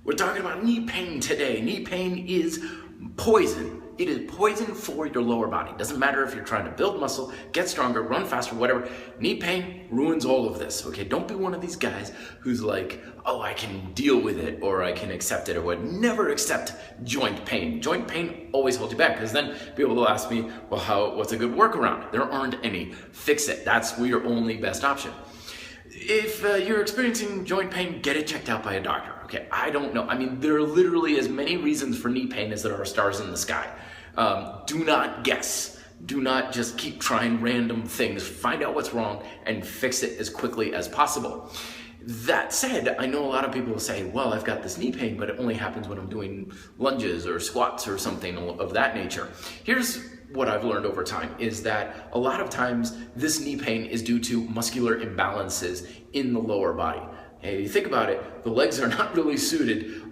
We're talking about knee pain today. Knee pain is poison. It is poison for your lower body. Doesn't matter if you're trying to build muscle, get stronger, run faster, whatever. Knee pain ruins all of this, okay? Don't be one of these guys who's like, oh, I can deal with it or I can accept it or what. Never accept joint pain. Joint pain always holds you back because then people will ask me, well, what's a good workaround? There aren't any. Fix it. That's your only best option. If you're experiencing joint pain, get it checked out by a doctor. Okay, I don't know. I mean, there are literally as many reasons for knee pain as there are stars in the sky. Do not guess. Do not just keep trying random things. Find out what's wrong and fix it as quickly as possible. That said, I know a lot of people will say, well, I've got this knee pain, but it only happens when I'm doing lunges or squats or something of that nature. Here's what I've learned over time is that a lot of times this knee pain is due to muscular imbalances in the lower body. And you think about it, the legs are not really suited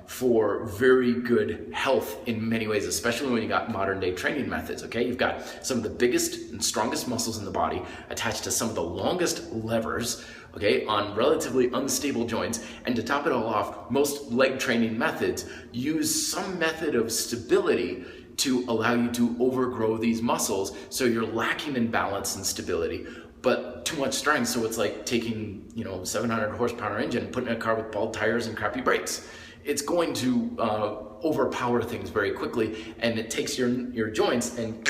for very good health in many ways, especially when you got modern day training methods, okay? You've got some of the biggest and strongest muscles in the body attached to some of the longest levers, okay, on relatively unstable joints. And to top it all off, most leg training methods use some method of stability to allow you to overgrow these muscles so you're lacking in balance and stability, but too much strength, so it's like taking, 700 horsepower engine, putting in a car with bald tires and crappy brakes. It's going to overpower things very quickly, and it takes your joints and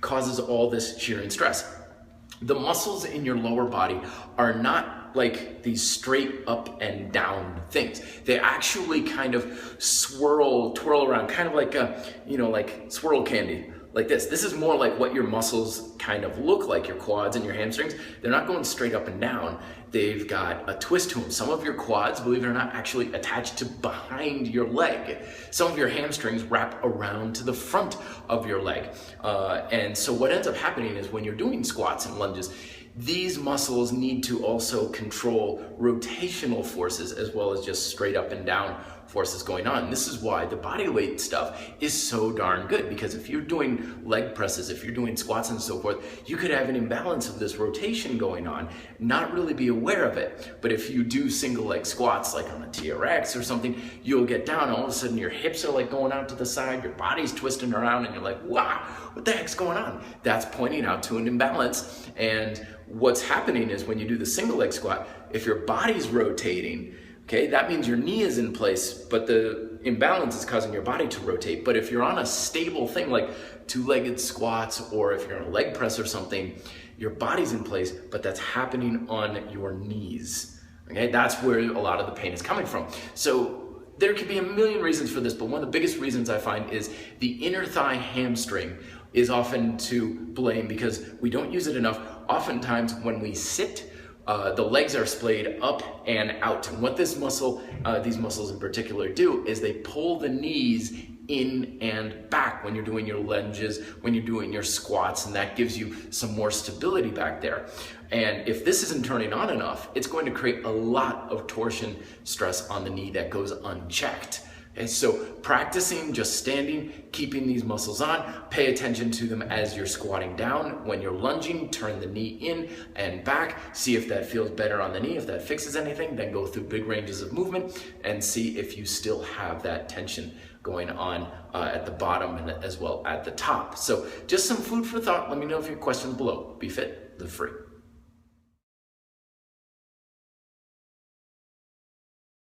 causes all this shearing stress. The muscles in your lower body are not like these straight up and down things. They actually kind of twirl around, kind of like like swirl candy, like this. This is more like what your muscles kind of look like, your quads and your hamstrings. They're not going straight up and down. They've got a twist to them. Some of your quads, believe it or not, actually attached to behind your leg. Some of your hamstrings wrap around to the front of your leg. And so what ends up happening is when you're doing squats and lunges, these muscles need to also control rotational forces as well as just straight up and down forces going on. This is why the body weight stuff is so darn good, because if you're doing leg presses, if you're doing squats and so forth, you could have an imbalance of this rotation going on, not really be aware of it. But if you do single leg squats like on a TRX or something, you'll get down and all of a sudden your hips are like going out to the side, your body's twisting around and you're like, wow, what the heck's going on? That's pointing out to an imbalance. And what's happening is when you do the single leg squat, if your body's rotating, okay, that means your knee is in place, but the imbalance is causing your body to rotate. But if you're on a stable thing like two-legged squats, or if you're on a leg press or something, your body's in place, but that's happening on your knees. Okay, that's where a lot of the pain is coming from. So there could be a million reasons for this, but one of the biggest reasons I find is the inner thigh hamstring is often to blame because we don't use it enough. Oftentimes when we sit, the legs are splayed up and out. And what these muscles in particular do is they pull the knees in and back when you're doing your lunges, when you're doing your squats, and that gives you some more stability back there. And if this isn't turning on enough, it's going to create a lot of torsion stress on the knee that goes unchecked. Okay, so practicing just standing, keeping these muscles on, pay attention to them as you're squatting down. When you're lunging, turn the knee in and back. See if that feels better on the knee. If that fixes anything, then go through big ranges of movement and see if you still have that tension going on at the bottom and as well at the top. So just some food for thought. Let me know if you have questions below. Be fit, live free.